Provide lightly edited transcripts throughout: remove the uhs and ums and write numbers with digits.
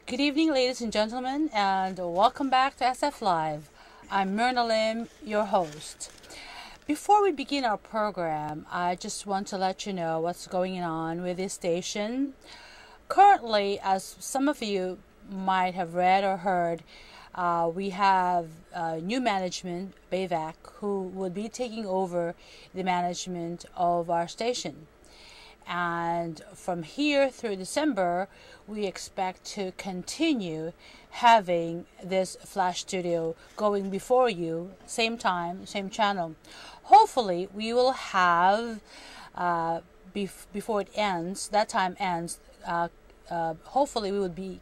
Good evening, ladies and gentlemen, and welcome back to SF Live. I'm Myrna Lim, your host. Before we begin our program, I just want to let you know what's going on with this station. Currently, as some of you might have read or heard, we have new management, BAVAC, who will be taking over the management of our station. And from here through December, we expect to continue having this flash studio going before you, same time, same channel. Hopefully, we will have, before it ends, that time ends, hopefully we would be,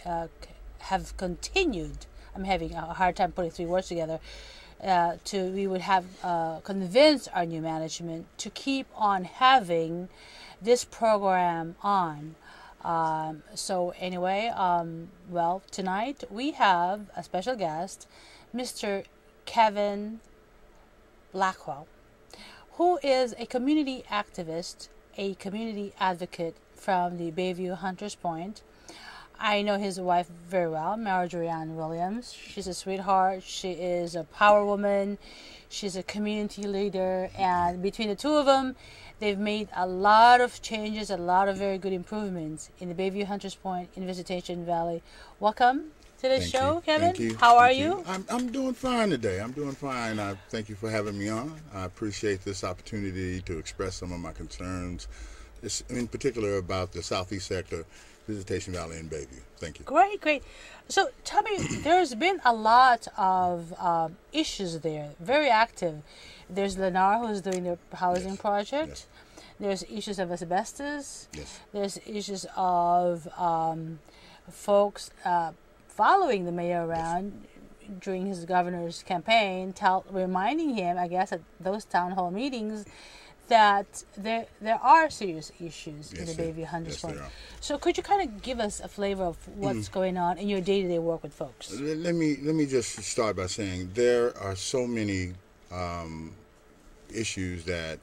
have continued, I'm having a hard time putting three words together, we would have convinced our new management to keep on having this program on. So anyway, well, tonight we have a special guest, Mr. Kevin Blackwell, who is a community activist, a community advocate from the Bayview Hunters Point. I know his wife very well, Marjorie Ann Williams. She's a sweetheart. She is a power woman. She's a community leader. And between the two of them, they've made a lot of changes, a lot of very good improvements in the Bayview Hunters Point in Visitation Valley. Welcome to the show, Kevin. Thank you. How are you? I'm doing fine today. I'm doing fine. Thank you for having me on. I appreciate this opportunity to express some of my concerns, in particular about the Southeast sector, Visitation Valley, and Bayview. Thank you. Great, great. So tell me, there's been a lot of issues there, very active. There's Lennar, who's doing their housing project. Yes. There's issues of asbestos. Yes. There's issues of folks following the mayor around during his governor's campaign, reminding him, I guess, at those town hall meetings, that there are serious issues in the Bayview Hunters Point. So could you kind of give us a flavor of what's going on in your day-to-day work with folks? Let me just start by saying there are so many issues that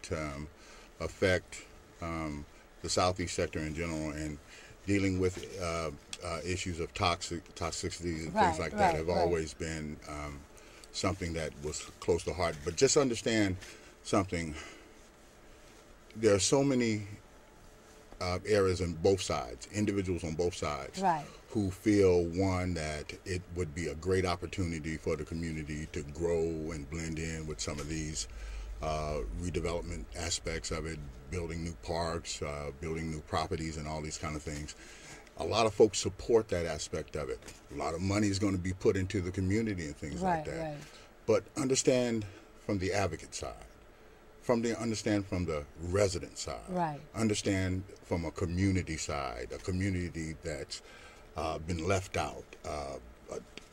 affect the Southeast sector in general, and dealing with issues of toxicities and things like that have always been something that was close to heart. But just understand something. There are so many areas on both sides, individuals on both sides, who feel, one, that it would be a great opportunity for the community to grow and blend in with some of these redevelopment aspects of it, building new parks, building new properties, and all these kind of things. A lot of folks support that aspect of it. A lot of money is going to be put into the community and things like that. But understand from the advocate side. Understand from the resident side. Understand from a community side, a community that's been left out.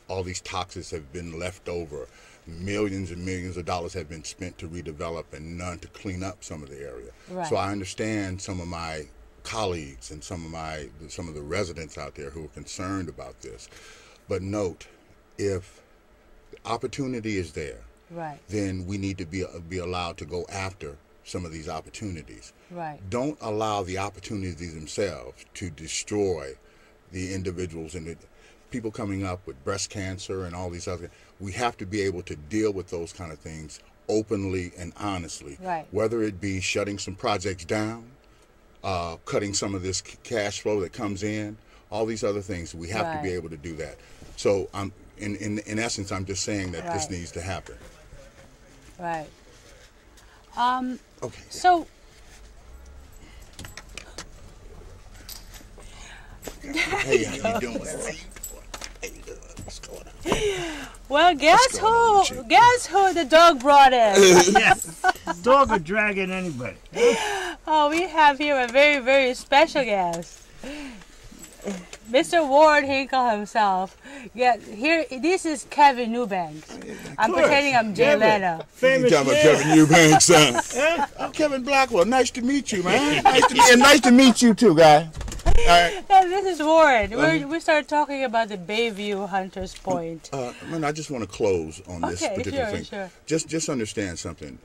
All these toxins have been left over. Millions and millions of dollars have been spent to redevelop and none to clean up some of the area. So I understand some of my colleagues and some of the residents out there who are concerned about this. But note, if the opportunity is there, then we need to be allowed to go after some of these opportunities. Don't allow the opportunities themselves to destroy the individuals and the people coming up with breast cancer and all these other. We have to be able to deal with those kind of things openly and honestly. Whether it be shutting some projects down, cutting some of this cash flow that comes in, all these other things. We have to be able to do that. So in essence, I'm just saying that this needs to happen. Okay. So, hey, how you doing? What's going on? Well, guess who the dog brought in? Yes, dog or dragging anybody. Oh, we have here a very, very special guest. Mr. Warren Hinckle himself. Yeah, here. This is Kevin Eubanks. I'm pretending I'm Jay Leno. You talking about Kevin Eubanks, son? I'm Kevin Blackwell. Nice to meet you, man. Nice to meet you too, guy. All right. Yeah, this is Warren. We started talking about the Bayview Hunters Point. Man, I just want to close on this particular thing. Sure. Just understand something.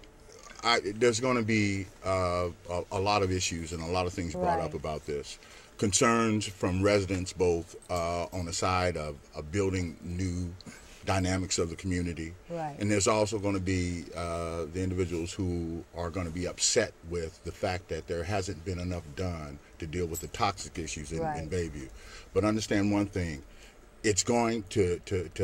There's going to be a lot of issues and a lot of things brought up about this. concerns from residents both on the side of building new dynamics of the community. Right. And there's also going to be the individuals who are going to be upset with the fact that there hasn't been enough done to deal with the toxic issues in Bayview. But understand one thing, it's going to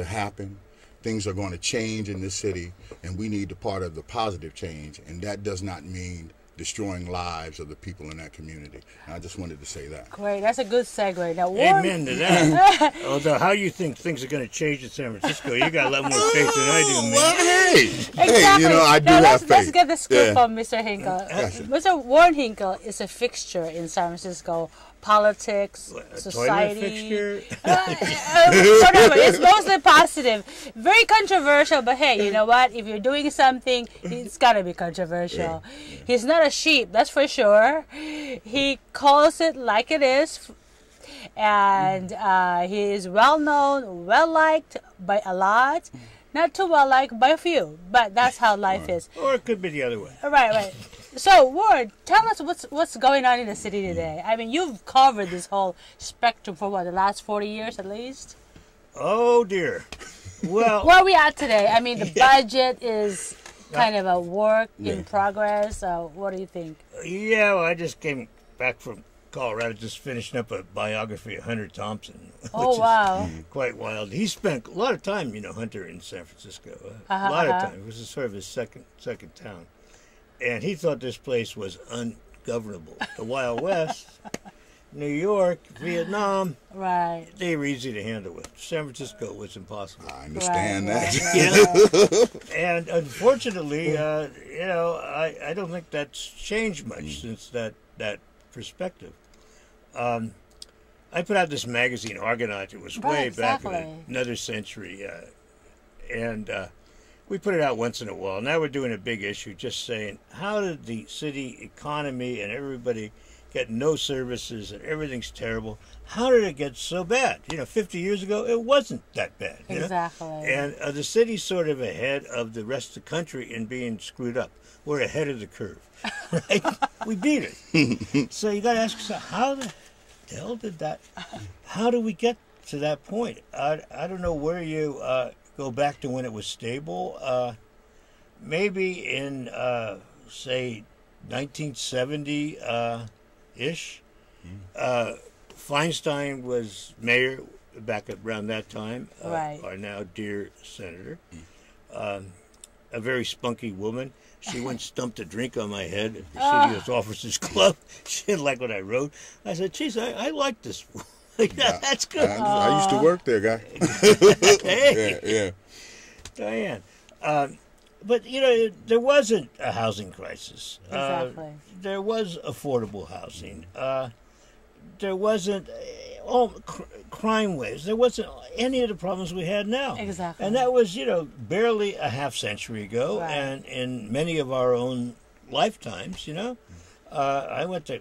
happen. Things are going to change in this city, and we need to part of the positive change, and that does not mean destroying lives of the people in that community. And I just wanted to say that. Great, that's a good segue. Now, Warren, Amen to that. Although, how you think things are going to change in San Francisco? You got a lot more faith than I do, man. Well, hey, exactly. you know, I do have faith. Let's get the scoop Yeah. from Mr. Hinckle. Mr. Warren Hinckle is a fixture in San Francisco. Politics, society. Toilet fixture? Whatever. It's mostly positive. Very controversial, but hey, you know what? If you're doing something, it's got to be controversial. Yeah. He's not a sheep, that's for sure. He calls it like it is. And he is well known, well liked by a lot. Not too well liked by a few, but that's how life is. Or it could be the other way. Right. So, Warren, tell us what's going on in the city today. I mean, you've covered this whole spectrum for the last 40 years at least? Oh, dear. Well, Where are we at today? I mean, the budget is kind of a work in progress. So what do you think? yeah, well, I just came back from Colorado, just finishing up a biography of Hunter Thompson. Oh, which wow. is quite wild. He spent a lot of time, Hunter, in San Francisco. A lot of time. It was sort of his second town. And he thought this place was ungovernable. The Wild West, New York, Vietnam, Right. they were easy to handle with. San Francisco was impossible. I understand that. Right. And unfortunately, I don't think that's changed much since that perspective. I put out this magazine, Argonaut. It was way back in another century. And we put it out once in a while. Now we're doing a big issue just saying, how did the city economy and everybody get no services and everything's terrible? How did it get so bad? 50 years ago, it wasn't that bad. Exactly. And the city's sort of ahead of the rest of the country in being screwed up. We're ahead of the curve, right? We beat it. So you got to ask yourself, how the hell did that, how do we get to that point? I don't know where you go back to when it was stable. Maybe in, say, 1970-ish. Feinstein was mayor back around that time. Our now dear senator. A very spunky woman. She once stumped a drink on my head at the City Officers Club. She didn't like what I wrote. I said, geez, I like this. That's good. I used to work there, guy. Hey. Yeah. Diane. But, there wasn't a housing crisis. Exactly. There was affordable housing. There wasn't crime waves. There wasn't any of the problems we had now. Exactly. And that was, barely a half century ago. Right. And in many of our own lifetimes, I went to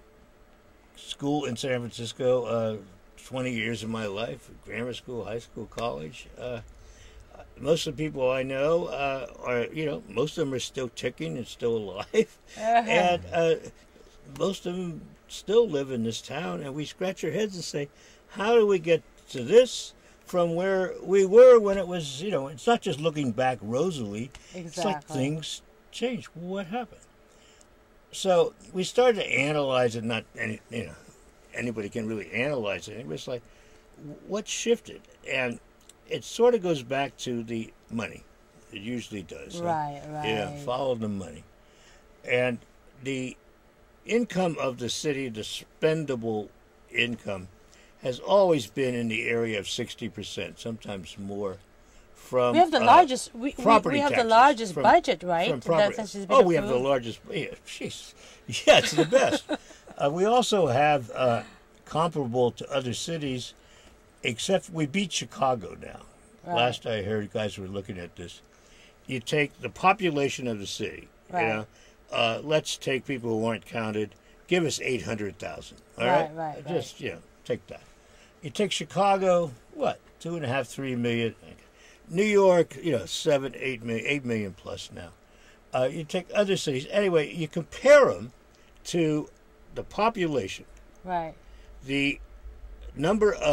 school in San Francisco 20 years of my life, grammar school, high school, college. Most of the people I know are, most of them are still ticking and still alive. And most of them still live in this town. And we scratch our heads and say, how do we get to this from where we were when it was, it's not just looking back rosily. Exactly. It's like things changed. What happened? So we started to analyze it. Not any, anybody can really analyze it. It was like, what shifted? And it sort of goes back to the money. It usually does. Right. Yeah, follow the money. And the income of the city, the spendable income, has always been in the area of 60%, sometimes more. From we have the largest. We have the largest budget, right? We have the largest. Yeah, jeez. Yeah, it's the best. We also have comparable to other cities. Except we beat Chicago now. Right. Last I heard, guys were looking at this. You take the population of the city. Right. Let's take people who aren't counted. Give us 800,000. All right. Right. Just take that. You take Chicago, what? 2.5, 3 million. New York, 7, 8 million, 8 million plus now. You take other cities. Anyway, you compare them to the population. Right. The number of